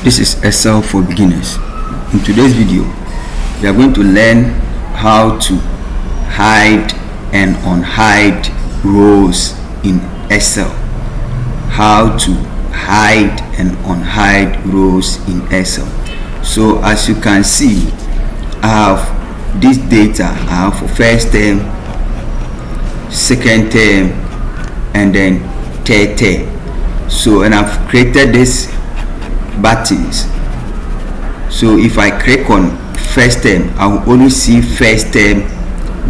This is Excel for beginners. In today's video, we are going to learn how to hide and unhide rows in Excel. How to hide and unhide rows in Excel. So as you can see, I have this data. I have for first term, second term, and then third term. So, and I've created this buttons. So if I click on first term, I will only see first term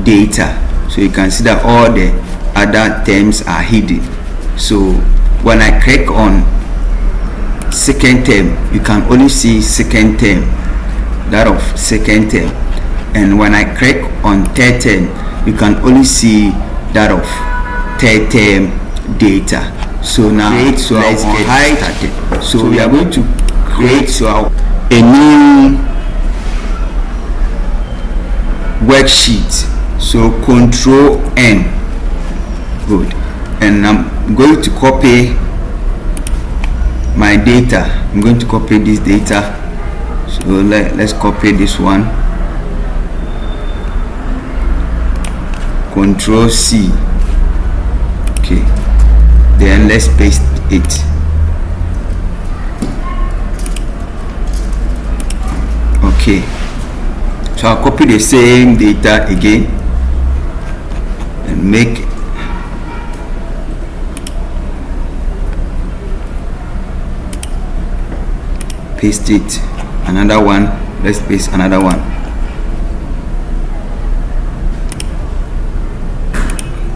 data. So you can see that all the other terms are hidden. So when I click on second term, you can only see second term, that of second term. And when I click on third term, you can only see that of third term data. So now let's get started. So we are going to create a new worksheet. So Control N. Good. And I'm going to copy my data. I'm going to copy this data. So let's copy this one. Control C. Okay. Then let's paste it. Okay. So I'll copy the same data again and make paste it. Another one. Let's paste another one.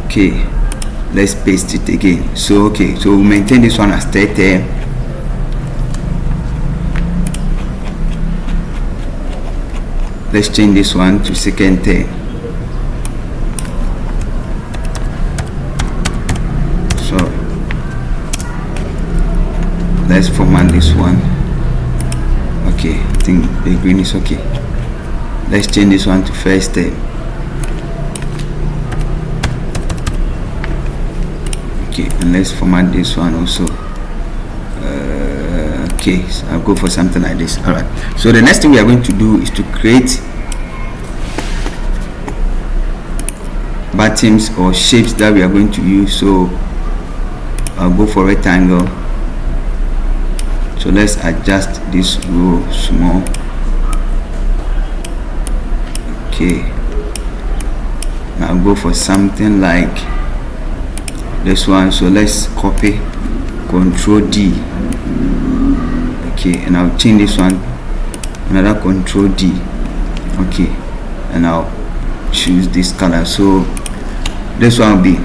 Okay. Let's paste it again. So okay, so we'll maintain this one as third term. Let's change this one to second term. So let's format this one. Okay, I think the green is okay. Let's change this one to first term. Okay, and let's format this one also. Okay, so I'll go for something like this. All right, so the next thing we are going to do is to create buttons or shapes that we are going to use. So I'll go for rectangle. So let's adjust this row small. Okay, now I'll go for something like this one. So let's copy, Control D. Okay, and I'll change this one, another Control D. Okay, and I'll choose this color. So this one will be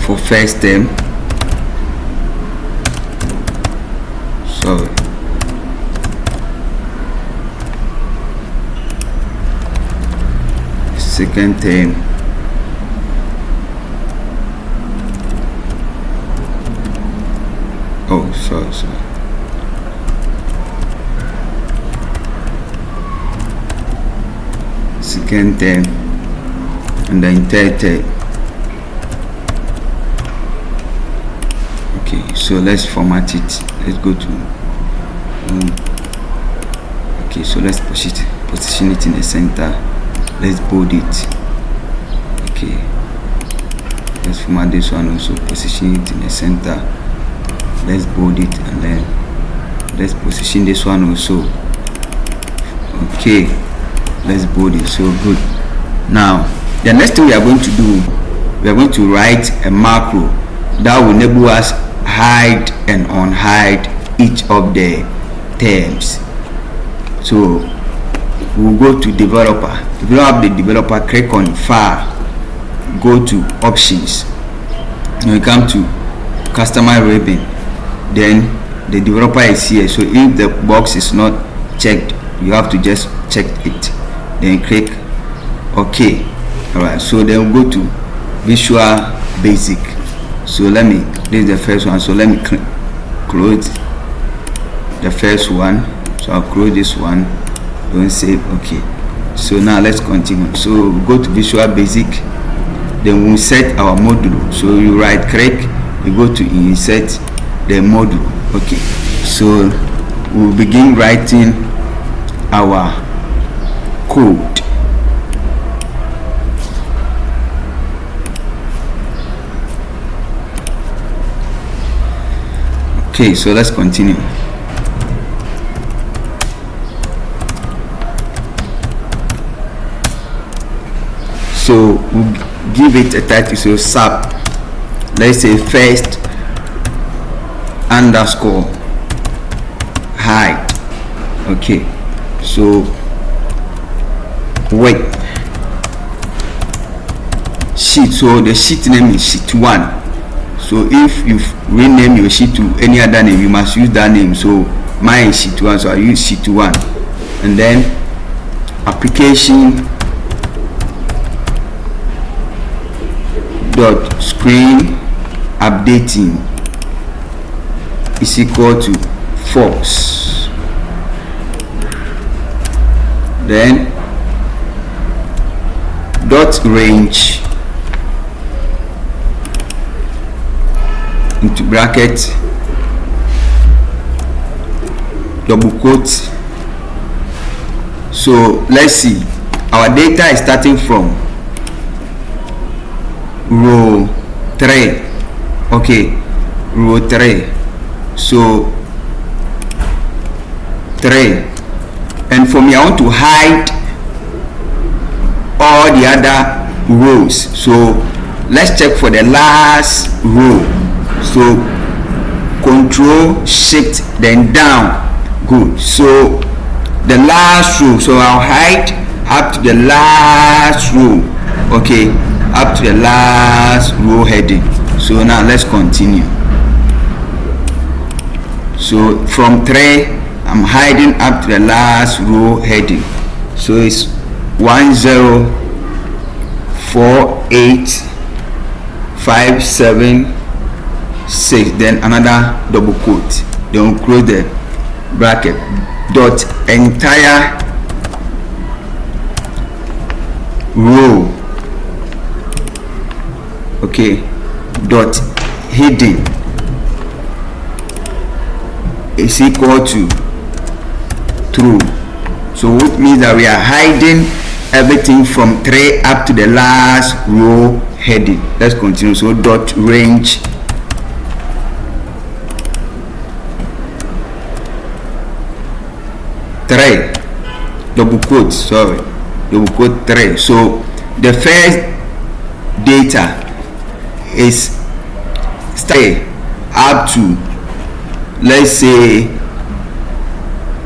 for first term. Sorry. Second term. Oh, sorry. Second term, and then third term. Okay, so let's format it. Let's go to okay, so let's position it in the center. Let's bold it. Okay, let's format this one also, position it in the center. Let's bold it, and then let's position this one also. Okay, let's bold it. So good. Now the next thing we are going to do, we are going to write a macro that will enable us hide and unhide each of the terms. So we'll go to developer. If you don't have the developer, click on file, go to options, and you come to customer ribbon. Then the developer is here. So if the box is not checked, you have to just check it, then click OK. All right, so then we'll go to Visual Basic. So this is the first one. So let me close the first one. So I'll close this one, don't save. Okay, so now let's continue. So we'll go to Visual Basic, then we'll set our module. So you right click, you go to insert the module. Okay, so we'll begin writing our code. Okay, so let's continue. So we'll give it a title. So sub, let's say first underscore hide. Okay, so wait, sheet. So the sheet name is sheet 1. So if you rename your sheet to any other name, you must use that name. So mine is sheet 1, so I use sheet 1. And then application dot screen updating is equal to false. Then dot range into bracket double quote. So let's see, our data is starting from row 3. Okay, row 3. So 3, and for me I want to hide all the other rows. So let's check for the last row. So control shift then down. Good. So the last row, so I'll hide up to the last row. Okay, up to the last row heading. So now let's continue. So from 3 I'm hiding up to the last row heading. So it's 1048576, then another double quote, then we'll close the bracket, dot entire row. Okay, dot hidden is equal to true. So which means that we are hiding everything from 3 up to the last row heading. Let's continue. So dot range double quote, double quote 3. So the first data is stay up to, let's say,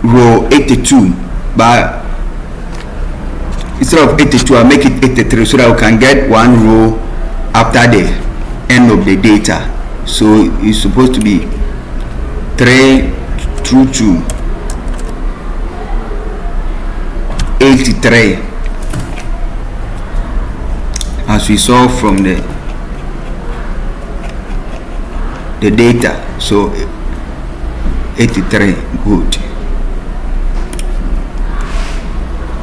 row 82, but instead of 82 I'll make it 83 so that we can get one row after the end of the data. So it's supposed to be 3 through 2 83, as we saw from the data. So 83. Good.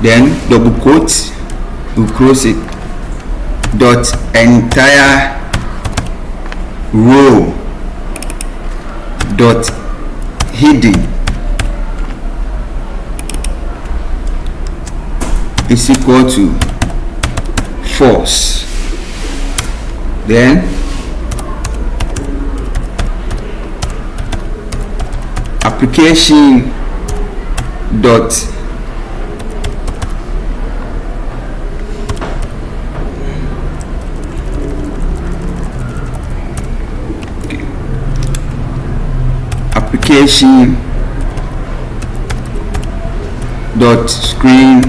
Then double quote, we close it, dot entire row dot hidden is equal to false. Then application dot application dot screen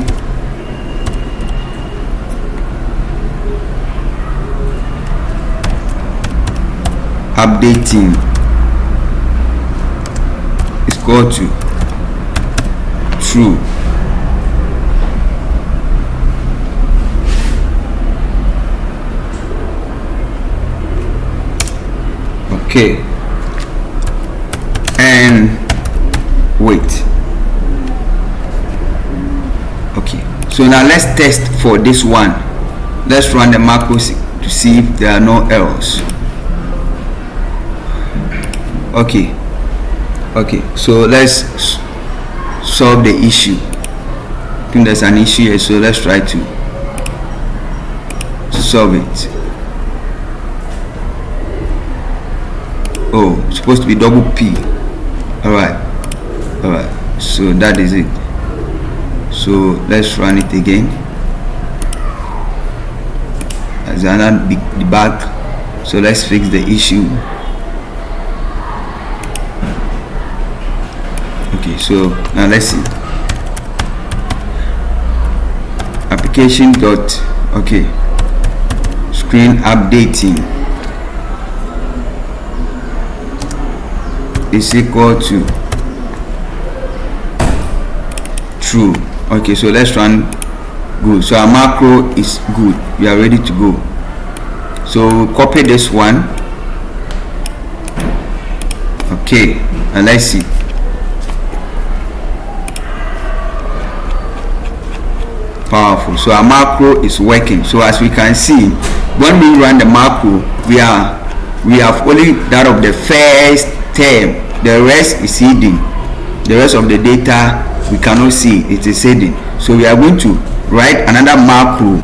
updating is equal to true. Okay, and wait. Okay, so now let's test for this one. Let's run the macros to see if there are no errors. Okay, so let's solve the issue. I think there's an issue here, so let's try to solve it. Oh, it's supposed to be double P. Alright, so that is it. So let's run it again. There's another big debug, so let's fix the issue. Okay, so now let's see. Application dot, okay, screen updating is equal to true. Okay, so let's run. Good, so our macro is good, we are ready to go. So copy this one. Okay, and let's see. Powerful. So our macro is working. So as we can see, when we run the macro, we have only that of the first term. The rest is hidden. The rest of the data we cannot see, it is hidden. So we are going to write another macro,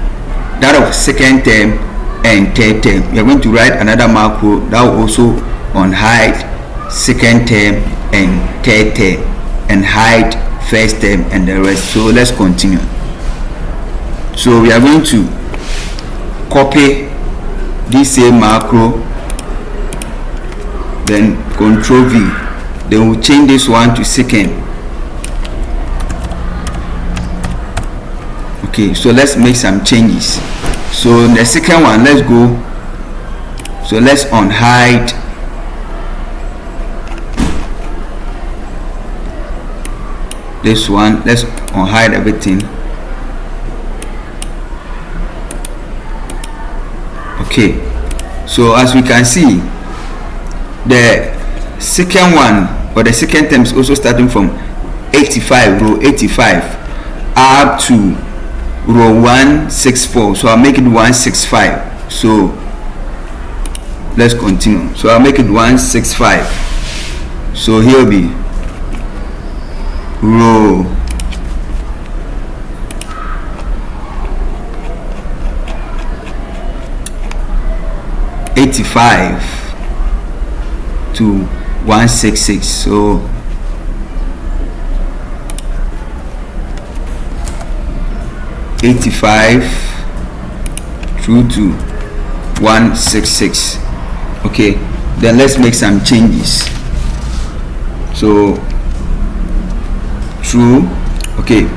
that of second term and third term. We are going to write another macro that will also unhide second term and third term and hide first term and the rest. So let's continue. So we are going to copy this same macro, then Control V, then we'll change this one to second. Okay, so let's make some changes. So the second one, let's go. So let's unhide this one. Let's unhide everything. Okay, so as we can see, the second one or the second term is also starting from 85, row 85 up to row 164. So I'll make it 165. So let's continue. So I'll make it 165. So here will be row 85 to 166. So '85 through to 166. Okay, then let's make some changes. So true. Okay,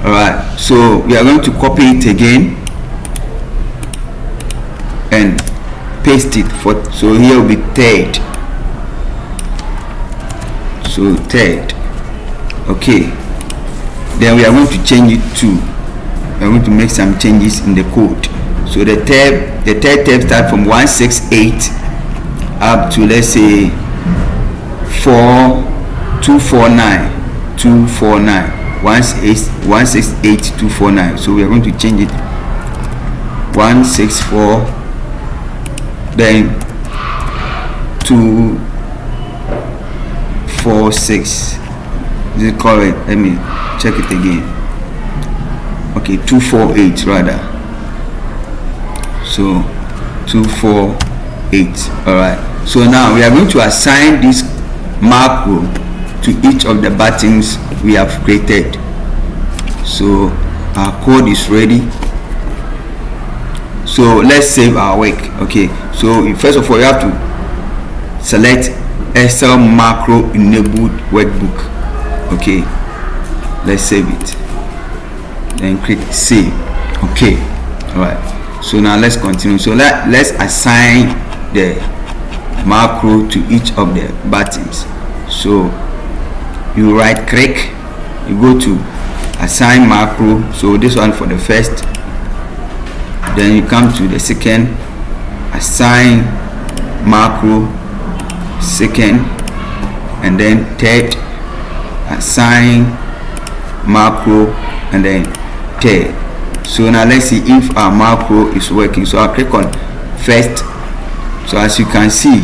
all right, so we are going to copy it again and paste it for, so here will be third. So third. Okay, then we are going to change it to, we are going to make some changes in the code. So the third tab start from 168 up to, let's say, 249 168 249. So we are going to change it 164, then 246. Is it correct? Let me check it again. Okay, 248 rather. So 248. All right, so now we are going to assign this macro to each of the buttons we have created. So our code is ready. So let's save our work. Okay, so first of all you have to select Excel macro enabled workbook. Okay, let's save it, then click save. Okay, all right, so now let's continue. So let's assign the macro to each of the buttons. So you right click, you go to assign macro. So this one for the first, then you come to the second, assign macro second, and then third, assign macro, and then third. So now let's see if our macro is working. So I'll click on first. So as you can see,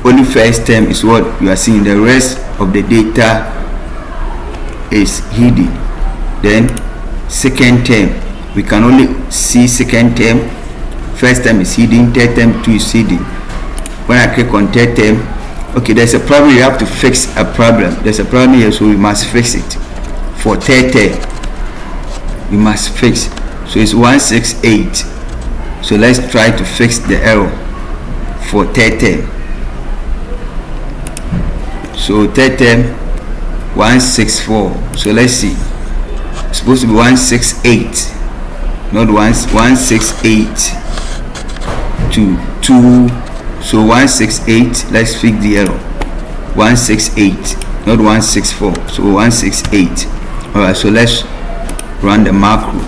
only first term is what you are seeing. The rest of the data is hidden. Then second term, we can only see second term. First term is hidden, third term too is hidden. When I click on third term, okay, there's a problem. You have to fix a problem. There's a problem here, so we must fix it. For third term, we must fix. So it's 168. So let's try to fix the error for third term. So third term 164. So let's see. It's supposed to be 168, not 168 to 2. So 168. Let's fix the error. 168, not 164. So 168. All right. So let's run the macro.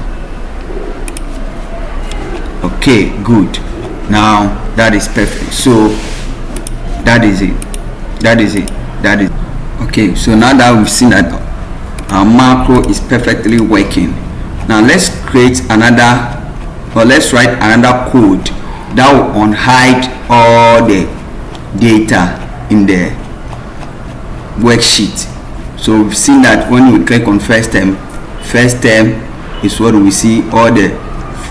Okay, good. Now that is perfect. So that is it. Okay. So now that we've seen that our macro is perfectly working, now let's create another, or let's write another code that will unhide all the data in the worksheet. So we've seen that when we click on first term is what we see. All the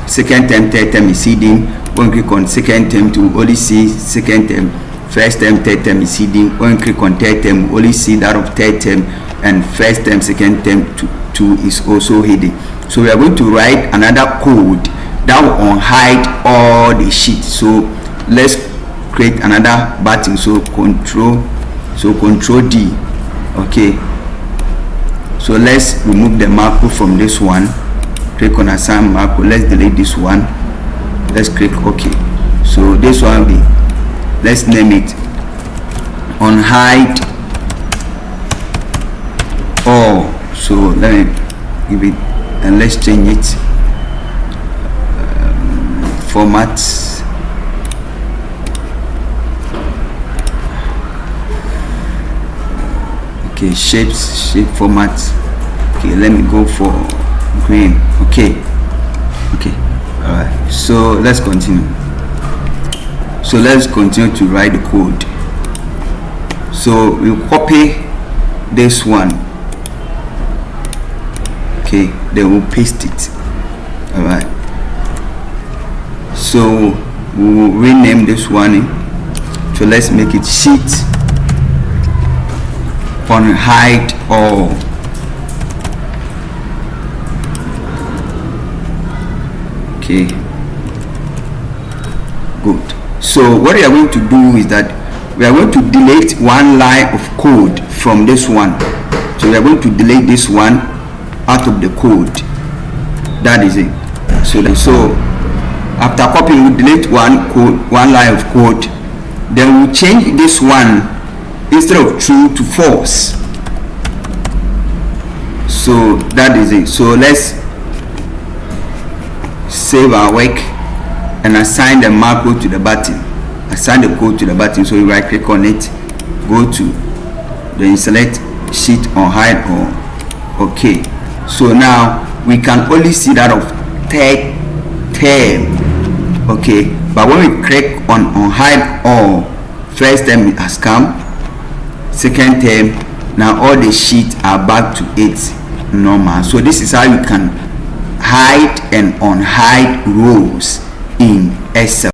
second term, third term is hidden. When we click on second term to only see second term. First term, third term is hidden. When we click on third term, we only see that of third term, and first term, second term two is also hidden. So we are going to write another code that will unhide all the sheet. So let's create another button. So control D. Okay. So let's remove the macro from this one. Click on assign macro. Let's delete this one. Let's click OK. So this one will be, let's name it unhide all. So let me give it, and let's change it. Formats. Okay, shape format. Okay, let me go for green. Okay. All right. So let's continue. So let's continue to write the code. So we'll copy this one. Okay, then we'll paste it. All right. So we'll rename this one. So let's make it sheet unhide all. Okay, good. So what we are going to do is that we are going to delete one line of code from this one. So we are going to delete this one out of the code. That is it. So after copying, we delete one line of code. Then we change this one, instead of true, to false. So that is it. So let's save our work and assign the macro to the button. Assign the code to the button. So you right click on it, go to, then select sheet unhide all. Okay. So now we can only see that of third term. Okay, but when we click on unhide all, first term has come, second term, now all the sheets are back to its normal. So this is how you can hide and unhide rows in Excel.